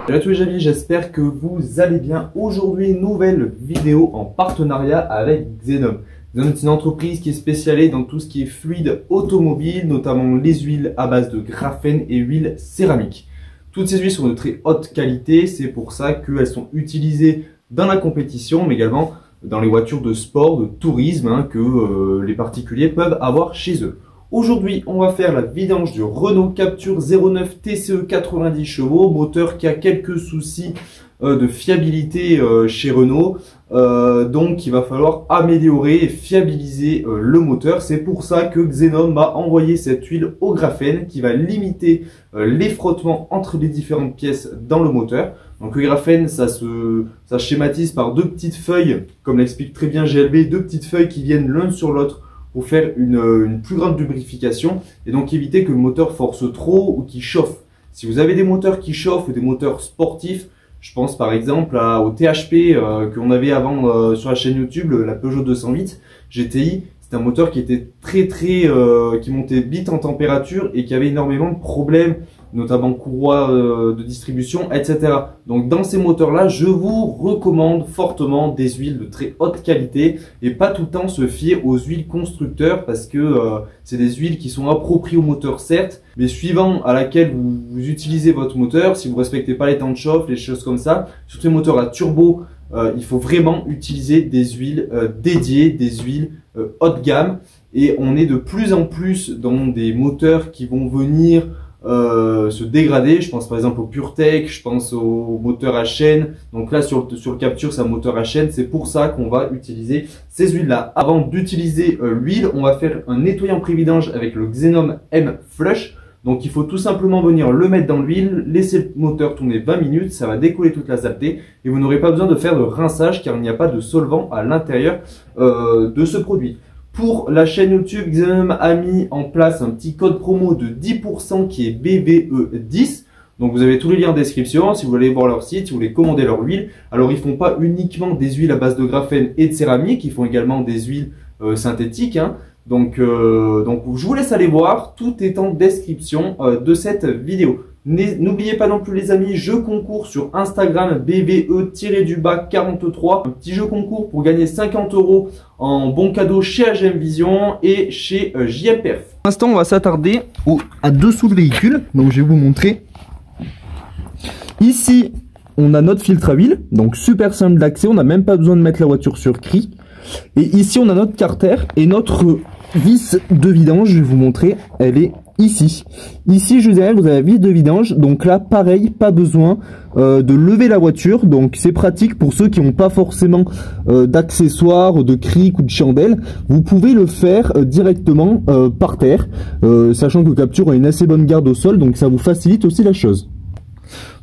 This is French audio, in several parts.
Salut à tous les amis, j'espère que vous allez bien. Aujourd'hui, nouvelle vidéo en partenariat avec Xenom. Xenom est une entreprise qui est spécialisée dans tout ce qui est fluide automobile, notamment les huiles à base de graphène et huiles céramiques. Toutes ces huiles sont de très haute qualité, c'est pour ça qu'elles sont utilisées dans la compétition, mais également dans les voitures de sport, de tourisme que les particuliers peuvent avoir chez eux. Aujourd'hui, on va faire la vidange du Renault Captur 09 TCE 90 chevaux, moteur qui a quelques soucis de fiabilité chez Renault. Donc, il va falloir améliorer et fiabiliser le moteur. C'est pour ça que Xenom m'a envoyé cette huile au graphène qui va limiter les frottements entre les différentes pièces dans le moteur. Donc, le graphène, ça schématise par deux petites feuilles, comme l'explique très bien GLB, deux petites feuilles qui viennent l'une sur l'autre pour faire une plus grande lubrification et donc éviter que le moteur force trop ou qu'il chauffe. Si vous avez des moteurs qui chauffent ou des moteurs sportifs, je pense par exemple au THP qu'on avait avant sur la chaîne YouTube, la Peugeot 208 GTI. C'est un moteur qui était qui montait vite en température et qui avait énormément de problèmes, notamment courroie de distribution, etc. Donc dans ces moteurs-là, je vous recommande fortement des huiles de très haute qualité et pas tout le temps se fier aux huiles constructeurs parce que c'est des huiles qui sont appropriées au moteur certes, mais suivant à laquelle vous utilisez votre moteur, si vous respectez pas les temps de chauffe, les choses comme ça, surtout les moteurs à turbo, il faut vraiment utiliser des huiles dédiées, des huiles haut de gamme et on est de plus en plus dans des moteurs qui vont venir se dégrader. Je pense par exemple au PureTech, je pense au moteur à chaîne. Donc là sur le Captur c'est un moteur à chaîne, c'est pour ça qu'on va utiliser ces huiles là. Avant d'utiliser l'huile, on va faire un nettoyant pré-vidange avec le Xenom M Flush. Donc il faut tout simplement venir le mettre dans l'huile, laisser le moteur tourner 20 minutes, ça va décoller toute la saleté et vous n'aurez pas besoin de faire de rinçage car il n'y a pas de solvant à l'intérieur de ce produit. Pour la chaîne YouTube, Xenom a mis en place un petit code promo de 10% qui est BVE10. Donc vous avez tous les liens en description si vous voulez voir leur site, si vous voulez commander leur huile. Alors ils font pas uniquement des huiles à base de graphène et de céramique, ils font également des huiles synthétiques. Donc je vous laisse aller voir, tout est en description de cette vidéo. N'oubliez pas non plus les amis, jeu concours sur Instagram BVE-43, un petit jeu concours pour gagner 50 € en bon cadeau chez AGM Vision et chez JM Perf. Pour l'instant on va s'attarder à dessous le véhicule, donc je vais vous montrer. Ici on a notre filtre à huile, donc super simple d'accès, on n'a même pas besoin de mettre la voiture sur cri. Et ici on a notre carter et notre vis de vidange, je vais vous montrer, elle est ici. Ici, je vous dirais, vous avez la vis de vidange. Donc là, pareil, pas besoin de lever la voiture. Donc c'est pratique pour ceux qui n'ont pas forcément d'accessoires, de cric ou de chandelle. Vous pouvez le faire directement par terre, sachant que le Captur a une assez bonne garde au sol. Donc ça vous facilite aussi la chose.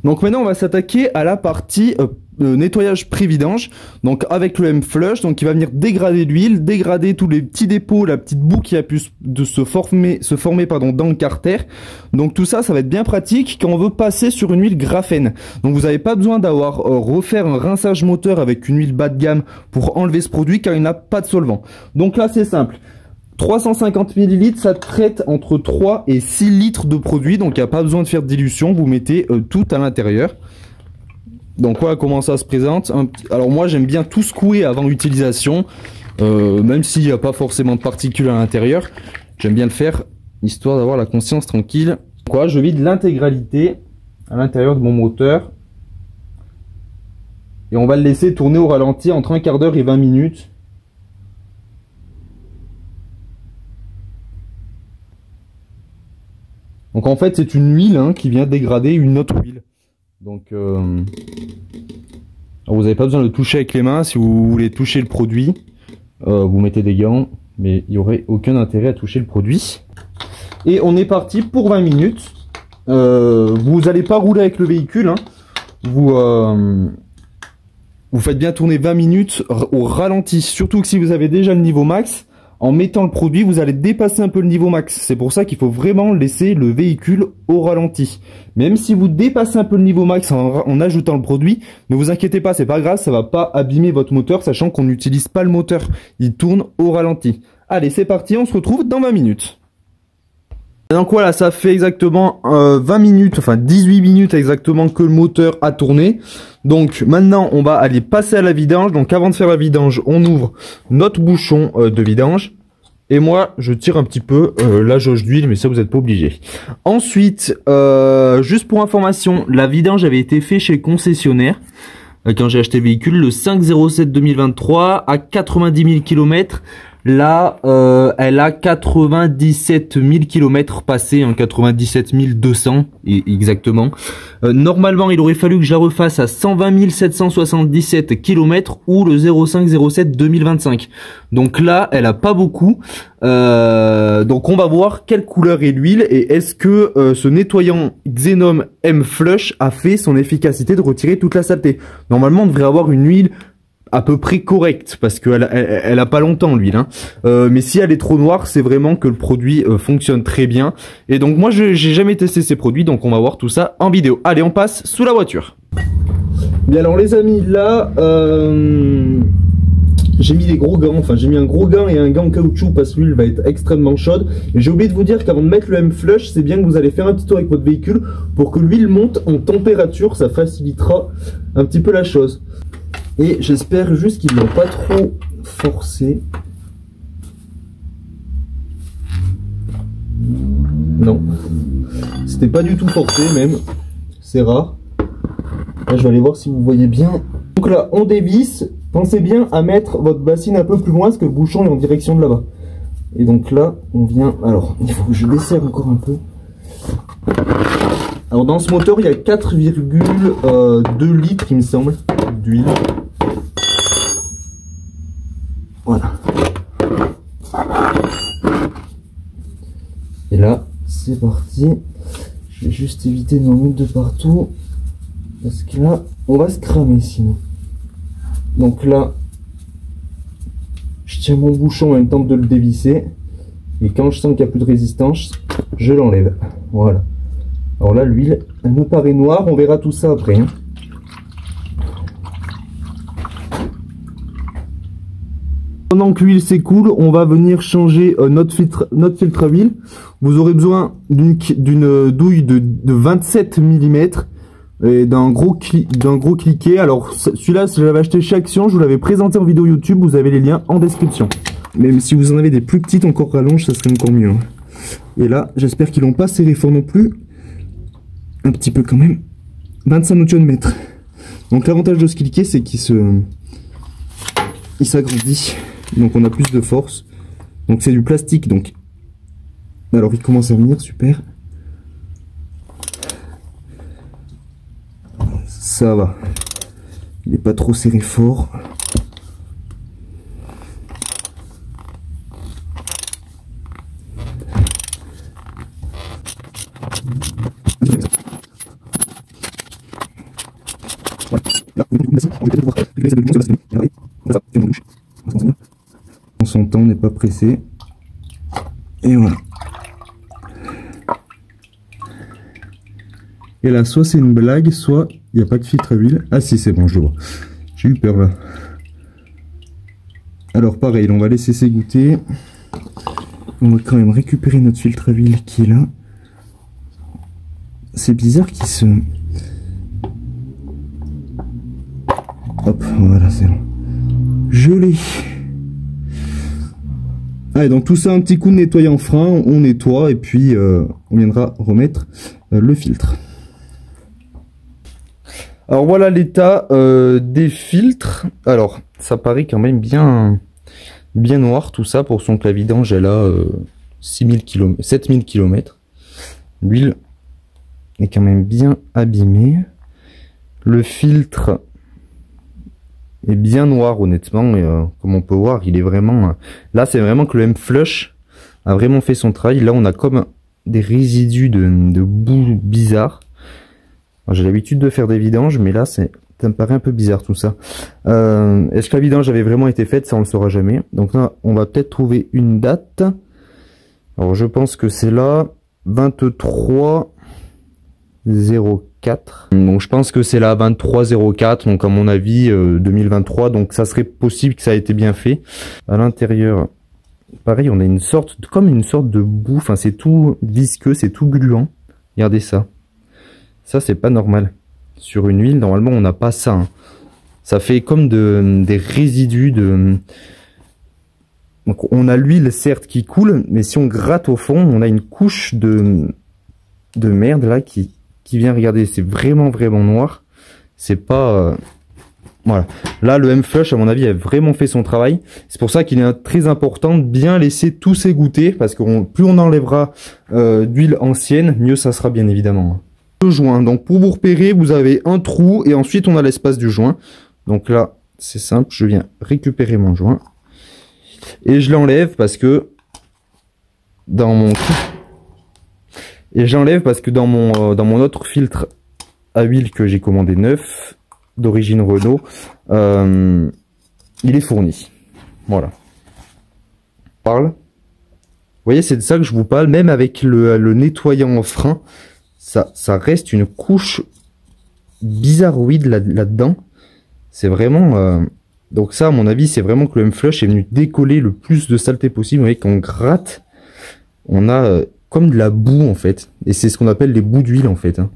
Donc maintenant, on va s'attaquer à la partie nettoyage pré-vidange, donc avec le M-Flush, donc il va venir dégrader l'huile, dégrader tous les petits dépôts, la petite boue qui a pu se former dans le carter. Donc tout ça, ça va être bien pratique quand on veut passer sur une huile graphène. Donc vous n'avez pas besoin d'avoir refaire un rinçage moteur avec une huile bas de gamme pour enlever ce produit car il n'a pas de solvant. Donc là c'est simple. 350 ml, ça traite entre 3 et 6 litres de produit, donc il n'y a pas besoin de faire de dilution, vous mettez tout à l'intérieur. Donc voilà comment ça se présente. Alors moi j'aime bien tout secouer avant l'utilisation, même s'il n'y a pas forcément de particules à l'intérieur, j'aime bien le faire, histoire d'avoir la conscience tranquille. Voilà, je vide l'intégralité à l'intérieur de mon moteur, et on va le laisser tourner au ralenti entre un quart d'heure et 20 minutes. Donc en fait c'est une huile qui vient dégrader une autre huile. Donc vous n'avez pas besoin de toucher avec les mains. Si vous voulez toucher le produit, vous mettez des gants, mais il n'y aurait aucun intérêt à toucher le produit. Et on est parti pour 20 minutes. Vous n'allez pas rouler avec le véhicule. Vous faites bien tourner 20 minutes au ralenti. Surtout que si vous avez déjà le niveau max, en mettant le produit, vous allez dépasser un peu le niveau max. C'est pour ça qu'il faut vraiment laisser le véhicule au ralenti. Même si vous dépassez un peu le niveau max en ajoutant le produit, ne vous inquiétez pas, c'est pas grave, ça va pas abîmer votre moteur, sachant qu'on n'utilise pas le moteur. Il tourne au ralenti. Allez, c'est parti, on se retrouve dans 20 minutes. Donc voilà, ça fait exactement 20 minutes, enfin 18 minutes exactement que le moteur a tourné. Donc maintenant on va aller passer à la vidange. Donc avant de faire la vidange, on ouvre notre bouchon de vidange. Et moi je tire un petit peu la jauge d'huile, mais ça vous n'êtes pas obligé. Ensuite, juste pour information, la vidange avait été faite chez le concessionnaire. Quand j'ai acheté le véhicule, le 5/07/2023 à 90 000 km. Là, elle a 97 000 km passés, hein, 97 200 exactement. Normalement, il aurait fallu que je la refasse à 120 777 km ou le 05/07/2025. Donc là, elle a pas beaucoup. Donc on va voir quelle couleur est l'huile et est-ce que ce nettoyant Xenom M-Flush a fait son efficacité de retirer toute la saleté. Normalement, on devrait avoir une huile à peu près correcte parce qu'elle elle a pas longtemps l'huile, hein. Mais si elle est trop noire, c'est vraiment que le produit fonctionne très bien. Et donc moi j'ai jamais testé ces produits, donc on va voir tout ça en vidéo. Allez, on passe sous la voiture. Bien alors les amis, là j'ai mis des gros gants, enfin j'ai mis un gros gant et un gant en caoutchouc parce que l'huile va être extrêmement chaude. Et j'ai oublié de vous dire qu'avant de mettre le M-Flush, c'est bien que vous allez faire un petit tour avec votre véhicule pour que l'huile monte en température, ça facilitera un petit peu la chose. Et j'espère juste qu'ils ne l'ont pas trop forcé. Non. C'était pas du tout forcé même. C'est rare. Là je vais aller voir si vous voyez bien. Donc là on dévisse. Pensez bien à mettre votre bassine un peu plus loin parce que le bouchon est en direction de là-bas. Et donc là on vient... Alors il faut que je desserre encore un peu. Alors dans ce moteur il y a 4,2 litres il me semble d'huile. Voilà. Et là, c'est parti. Je vais juste éviter de m'en mettre de partout. Parce que là, on va se cramer sinon. Donc là, je tiens mon bouchon en même temps de le dévisser. Et quand je sens qu'il n'y a plus de résistance, je l'enlève. Voilà. Alors là, l'huile, elle me paraît noire. On verra tout ça après, hein. Pendant que l'huile s'écoule, on va venir changer notre filtre à huile. Vous aurez besoin d'une douille de 27 mm et d'un gros cliquet. Alors celui-là, je l'avais acheté chez Action, je vous l'avais présenté en vidéo YouTube, vous avez les liens en description. Même si vous en avez des plus petites, encore rallonge, ça serait encore mieux, hein. Et là, j'espère qu'ils n'ont pas serré fort non plus. Un petit peu quand même. 25 Nm. Donc l'avantage de ce cliquet, c'est qu'il s'agrandit. Donc on a plus de force. Donc c'est du plastique, donc. Alors il commence à venir, super. Ça va. Il n'est pas trop serré fort. Son temps n'est pas pressé. Et voilà. Et là, soit c'est une blague, soit il n'y a pas de filtre à huile. Ah si, c'est bon, je le vois. J'ai eu peur là. Alors pareil, on va laisser s'égoutter. On va quand même récupérer notre filtre à huile qui est là. C'est bizarre qu'il se... Hop, voilà, c'est bon. Je l'ai. Allez, donc tout ça, un petit coup de nettoyant frein, on nettoie et puis on viendra remettre le filtre. Alors voilà l'état des filtres. Alors ça paraît quand même bien noir tout ça pour son que la vidange elle a 7000 km. L'huile est quand même bien abîmée. Le filtre est bien noir honnêtement, et comme on peut voir il est vraiment là, c'est vraiment que le M-Flush a vraiment fait son travail. Là on a comme des résidus de boue bizarre. J'ai l'habitude de faire des vidanges, mais là ça me paraît un peu bizarre tout ça. Est-ce que la vidange avait vraiment été faite? Ça on le saura jamais. Donc là on va peut-être trouver une date. Alors je pense que c'est là 23/04. Donc je pense que c'est la 23/04, donc à mon avis 2023, donc ça serait possible que ça a été bien fait. À l'intérieur pareil, on a comme une sorte de boue. Enfin, c'est tout visqueux, c'est tout gluant. Regardez ça. Ça, c'est pas normal. Sur une huile, normalement, on n'a pas ça. Hein. Ça fait comme des résidus de... Donc, on a l'huile, certes, qui coule, mais si on gratte au fond, on a une couche de merde, là, qui vient. Regarder, c'est vraiment, vraiment noir. C'est pas... Voilà. Là, le M-Flush, à mon avis, a vraiment fait son travail. C'est pour ça qu'il est très important de bien laisser tout s'égoutter, parce que plus on enlèvera d'huile ancienne, mieux ça sera, bien évidemment. Le joint. Donc, pour vous repérer, vous avez un trou, et ensuite, on a l'espace du joint. Donc là, c'est simple, je viens récupérer mon joint. Et je l'enlève parce que dans mon... Et j'enlève parce que dans mon autre filtre à huile que j'ai commandé neuf, d'origine Renault, il est fourni. Voilà. Parle. Vous voyez, c'est de ça que je vous parle. Même avec le nettoyant en frein, ça reste une couche bizarroïde là-dedans. C'est vraiment... Donc ça, à mon avis, c'est vraiment que le M-Flush est venu décoller le plus de saleté possible. Vous voyez, quand on gratte, on a comme de la boue, en fait. Et c'est ce qu'on appelle les boues d'huile, en fait. Hein.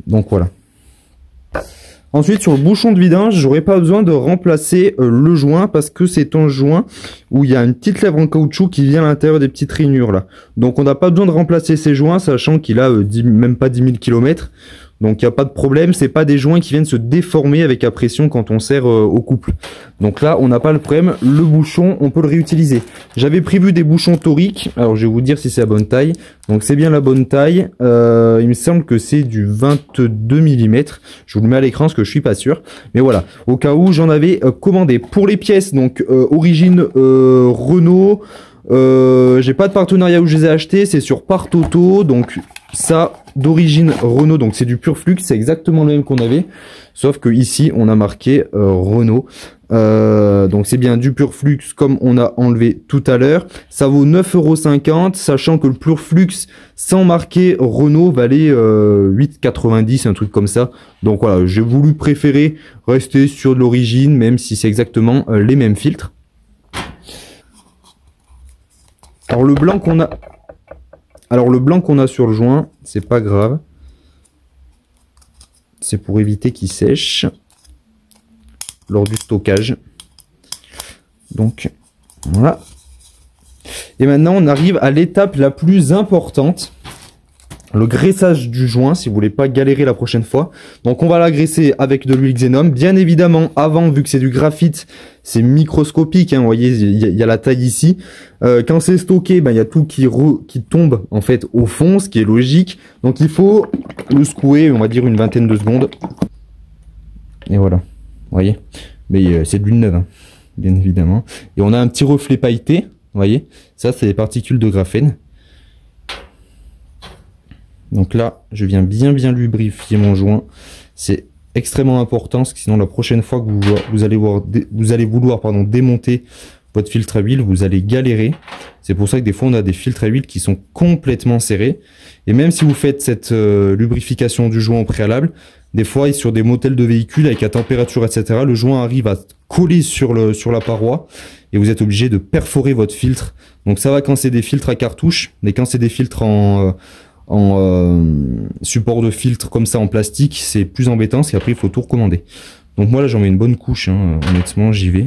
Donc voilà. Ensuite, sur le bouchon de vidange, j'aurais pas besoin de remplacer le joint parce que c'est un joint où il y a une petite lèvre en caoutchouc qui vient à l'intérieur des petites rainures là. Donc on n'a pas besoin de remplacer ces joints, sachant qu'il a même pas 10 000 km. Donc il n'y a pas de problème, c'est pas des joints qui viennent se déformer avec la pression quand on serre au couple. Donc là, on n'a pas le problème, le bouchon, on peut le réutiliser. J'avais prévu des bouchons toriques, alors je vais vous dire si c'est la bonne taille. Donc c'est bien la bonne taille, il me semble que c'est du 22 mm. Je vous le mets à l'écran parce que je suis pas sûr. Mais voilà, au cas où j'en avais commandé. Pour les pièces, donc origine Renault, j'ai pas de partenariat où je les ai achetés, c'est sur Part Auto, donc ça d'origine Renault, donc c'est du pur flux, c'est exactement le même qu'on avait, sauf que ici on a marqué Renault, donc c'est bien du pur flux comme on a enlevé tout à l'heure. Ça vaut 9,50 €, sachant que le pur flux sans marquer Renault valait 8,90 €, un truc comme ça. Donc voilà, j'ai voulu préférer rester sur de l'origine, même si c'est exactement les mêmes filtres. Alors le blanc qu'on a sur le joint, c'est pas grave. C'est pour éviter qu'il sèche lors du stockage. Donc voilà. Et maintenant on arrive à l'étape la plus importante. Le graissage du joint, si vous voulez pas galérer la prochaine fois. Donc on va l'agraisser avec de l'huile Xenom. Bien évidemment, avant, vu que c'est du graphite, c'est microscopique. Hein, vous voyez, il y a la taille ici. Quand c'est stocké, ben, il y a tout qui tombe en fait au fond, ce qui est logique. Donc il faut le secouer, on va dire une vingtaine de secondes. Et voilà, vous voyez. Mais c'est de l'huile neuve, hein, bien évidemment. Et on a un petit reflet pailleté, vous voyez. Ça, c'est des particules de graphène. Donc là, je viens bien lubrifier mon joint. C'est extrêmement important, parce que sinon la prochaine fois que vous allez vouloir démonter votre filtre à huile, vous allez galérer. C'est pour ça que des fois on a des filtres à huile qui sont complètement serrés. Et même si vous faites cette lubrification du joint au préalable, des fois sur des modèles de véhicules avec la température, etc., le joint arrive à coller sur la paroi et vous êtes obligé de perforer votre filtre. Donc ça va quand c'est des filtres à cartouche, mais quand c'est des filtres en support de filtre comme ça en plastique, c'est plus embêtant parce qu'après il faut tout recommander. Donc moi là j'en mets une bonne couche, hein, honnêtement j'y vais.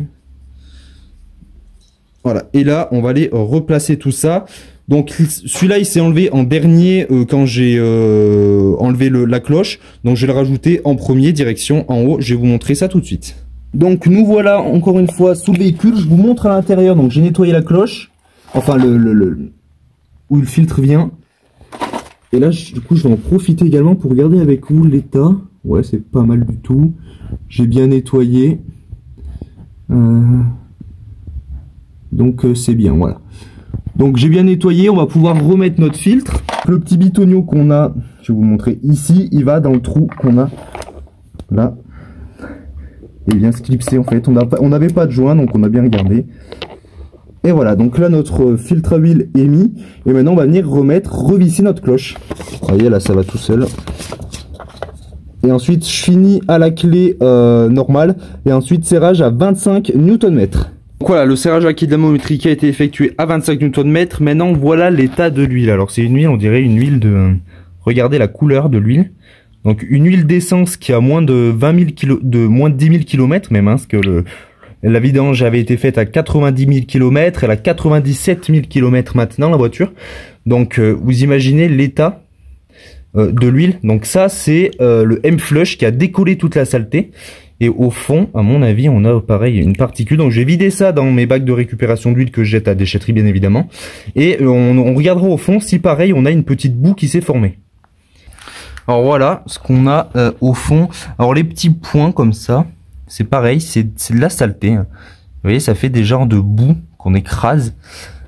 Voilà, et là on va aller replacer tout ça. Donc celui-là il s'est enlevé en dernier quand j'ai enlevé la cloche, donc je vais le rajouter en premier, direction en haut. Je vais vous montrer ça tout de suite. Donc nous voilà encore une fois sous le véhicule, je vous montre à l'intérieur. Donc j'ai nettoyé la cloche, enfin où le filtre vient. Et là, du coup, je vais en profiter également pour regarder avec vous l'état. Ouais, c'est pas mal du tout. J'ai bien nettoyé. Donc, c'est bien, voilà. Donc, j'ai bien nettoyé. On va pouvoir remettre notre filtre. Le petit bitonio qu'on a, je vais vous montrer ici, il va dans le trou qu'on a là. Et il vient se clipser, en fait. On n'avait pas de joint, donc on a bien regardé. Et voilà, donc là notre filtre à huile est mis. Et maintenant on va venir revisser notre cloche. Vous voyez là ça va tout seul. Et ensuite je finis à la clé normale. Et ensuite serrage à 25 Nm. Voilà, le serrage dynamique a été effectué à 25 Nm. Maintenant, voilà l'état de l'huile. Alors, c'est une huile, on dirait une huile de... Regardez la couleur de l'huile. Donc, une huile d'essence qui a moins de 10 000 km même, hein, parce que la vidange avait été faite à 90 000 km, elle a 97 000 km maintenant, la voiture. Donc, vous imaginez l'état de l'huile. Donc, ça, c'est le M-Flush qui a décollé toute la saleté. Et au fond, à mon avis, on a pareil une particule. Donc, je vais vider ça dans mes bacs de récupération d'huile que je jette à déchetterie, bien évidemment. Et on regardera au fond si, pareil, on a une petite boue qui s'est formée. Alors, voilà ce qu'on a au fond. Alors, les petits points comme ça, c'est pareil, c'est de la saleté. Hein. Vous voyez, ça fait des genres de boue qu'on écrase.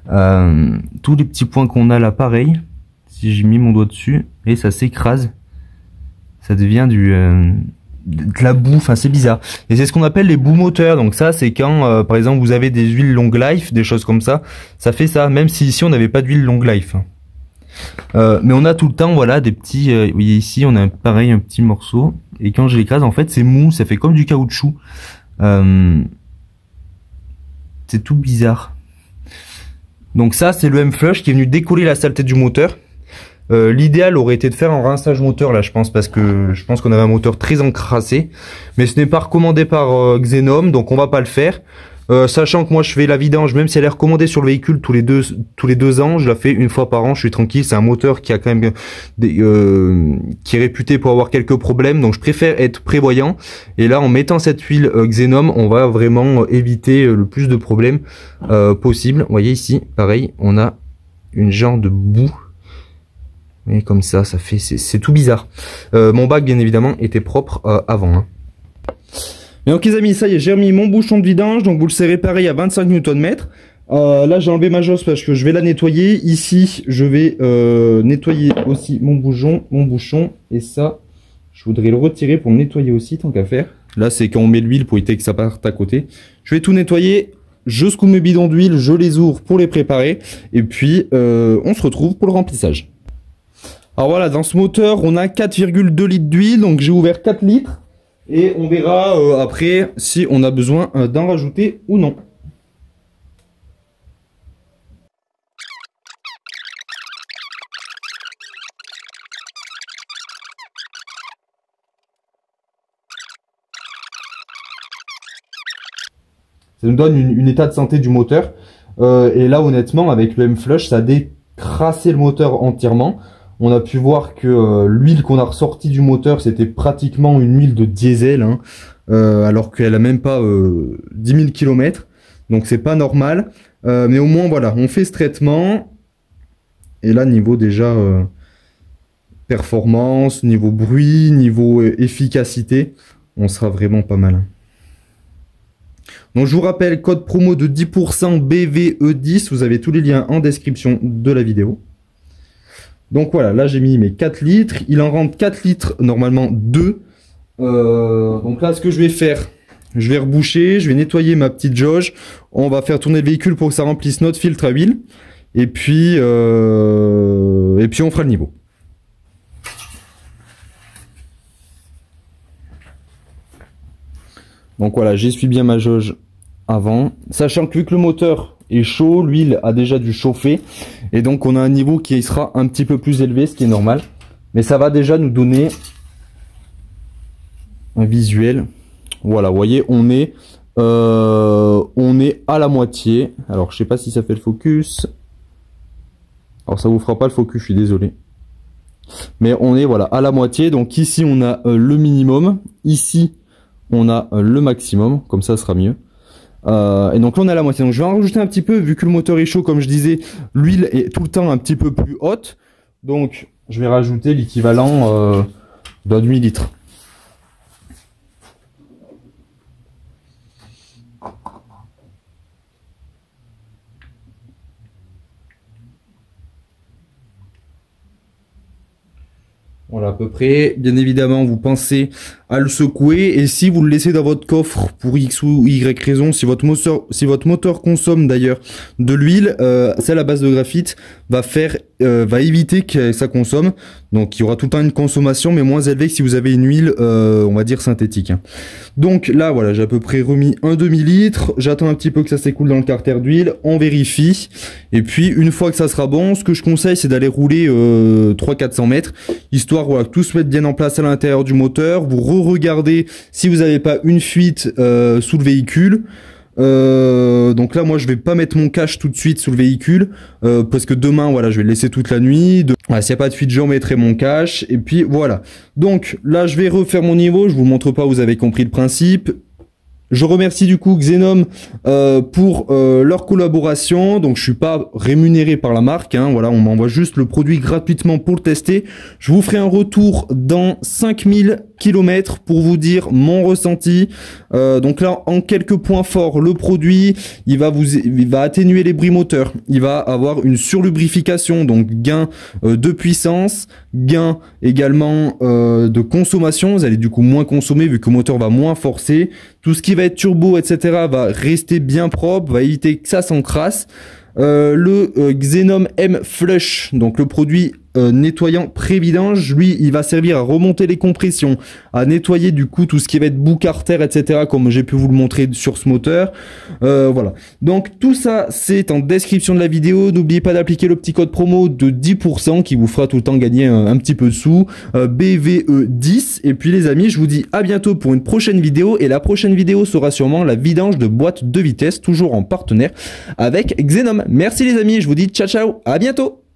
Tous les petits points qu'on a là, pareil. Si j'ai mis mon doigt dessus, et ça s'écrase. Ça devient de la boue, enfin c'est bizarre. Et c'est ce qu'on appelle les boues moteurs. Donc ça, c'est quand, par exemple, vous avez des huiles long life, des choses comme ça. Ça fait ça, même si ici on n'avait pas d'huile long life. Mais on a tout le temps, voilà, des petits... vous voyez ici, on a pareil, un petit morceau. Et quand je l'écrase, en fait, c'est mou, ça fait comme du caoutchouc. C'est tout bizarre. Donc ça, c'est le M-Flush qui est venu décoller la saleté du moteur. L'idéal aurait été de faire un rinçage moteur là, je pense, parce que je pense qu'on avait un moteur très encrassé, mais ce n'est pas recommandé par Xenom, donc on va pas le faire. Sachant que moi je fais la vidange, même si elle est recommandée sur le véhicule tous les deux ans, je la fais une fois par an, je suis tranquille. C'est un moteur qui a quand même qui est réputé pour avoir quelques problèmes, donc je préfère être prévoyant. Et là, en mettant cette huile Xenom, on va vraiment éviter le plus de problèmes possible. Vous voyez ici, pareil, on a une genre de boue. Et comme ça, ça fait, c'est tout bizarre. Mon bac, bien évidemment, était propre avant. Hein. Et donc les amis, ça y est, j'ai remis mon bouchon de vidange. Donc vous le serrez pareil à 25 Nm. Là, j'ai enlevé ma josse parce que je vais la nettoyer. Ici, je vais nettoyer aussi mon bouchon. Et ça, je voudrais le retirer pour le nettoyer aussi, tant qu'à faire. Là, c'est quand on met l'huile pour éviter que ça parte à côté. Je vais tout nettoyer. Je secoue mes bidons d'huile, je les ouvre pour les préparer. Et puis, on se retrouve pour le remplissage. Alors voilà, dans ce moteur, on a 4,2 litres d'huile, donc j'ai ouvert 4 litres. Et on verra après si on a besoin d'en rajouter ou non. Ça nous donne une état de santé du moteur. Et là, honnêtement, avec le M-Flush, ça a décrassé le moteur entièrement. On a pu voir que l'huile qu'on a ressortie du moteur, c'était pratiquement une huile de diesel, hein, alors qu'elle a même pas 10 000 km. Donc c'est pas normal. Mais au moins, voilà, on fait ce traitement. Et là, niveau déjà performance, niveau bruit, niveau efficacité, on sera vraiment pas mal. Donc je vous rappelle, code promo de 10% BVE10. Vous avez tous les liens en description de la vidéo. Donc voilà, là j'ai mis mes 4 litres. Il en rentre 4 litres, normalement 2. Donc là, ce que je vais faire, je vais reboucher, je vais nettoyer ma petite jauge. On va faire tourner le véhicule pour que ça remplisse notre filtre à huile. Et puis on fera le niveau. Donc voilà, j'essuie bien ma jauge avant. Sachant que vu que le moteur est chaud, l'huile a déjà dû chauffer. Et donc on a un niveau qui sera un petit peu plus élevé, ce qui est normal. Mais ça va déjà nous donner un visuel. Voilà, vous voyez, on est à la moitié. Alors je sais pas si ça fait le focus. Alors ça vous fera pas le focus, je suis désolé. Mais on est voilà à la moitié. Donc ici on a le minimum. Ici on a le maximum. Comme ça, ce sera mieux. Et donc là on est à la moitié. Donc je vais en rajouter un petit peu. Vu que le moteur est chaud, comme je disais, l'huile est tout le temps un petit peu plus haute. Donc je vais rajouter l'équivalent d'un demi-litre. Voilà, à peu près. Bien évidemment, vous pensez à le secouer, et si vous le laissez dans votre coffre pour X ou Y raison, si votre moteur consomme d'ailleurs de l'huile, celle à base de graphite va éviter que ça consomme, donc il y aura tout le temps une consommation mais moins élevée que si vous avez une huile on va dire synthétique, hein. Donc là voilà, j'ai à peu près remis un demi-litre, j'attends un petit peu que ça s'écoule dans le carter d'huile, on vérifie, et puis une fois que ça sera bon, ce que je conseille c'est d'aller rouler 300-400 mètres, histoire voilà, que tout se mette bien en place à l'intérieur du moteur. Vous regardez si vous n'avez pas une fuite sous le véhicule. Donc là moi je vais pas mettre mon cache tout de suite sous le véhicule parce que demain voilà je vais le laisser toute la nuit. Voilà, s'il n'y a pas de fuite je remettrai mon cache, et puis voilà. Donc là je vais refaire mon niveau, je vous montre pas, vous avez compris le principe. Je remercie du coup Xenom pour leur collaboration. Donc je suis pas rémunéré par la marque, hein. Voilà, on m'envoie juste le produit gratuitement pour le tester. Je vous ferai un retour dans 5000 km pour vous dire mon ressenti. Donc là, en quelques points forts, le produit il va atténuer les bruits moteurs, il va avoir une surlubrification, donc gain de puissance, gain également de consommation. Vous allez du coup moins consommer vu que le moteur va moins forcer. Tout ce qui va être turbo, etc. va rester bien propre, va éviter que ça s'encrasse. Le Xenom M Flush, donc le produit nettoyant pré-vidange, lui il va servir à remonter les compressions, à nettoyer du coup tout ce qui va être bout carter, etc. comme j'ai pu vous le montrer sur ce moteur. Voilà, donc tout ça c'est en description de la vidéo. N'oubliez pas d'appliquer le petit code promo de 10% qui vous fera tout le temps gagner un petit peu de sous, BVE10. Et puis les amis, je vous dis à bientôt pour une prochaine vidéo, et la prochaine vidéo sera sûrement la vidange de boîte de vitesse, toujours en partenaire avec Xenom. Merci les amis, je vous dis ciao ciao, à bientôt.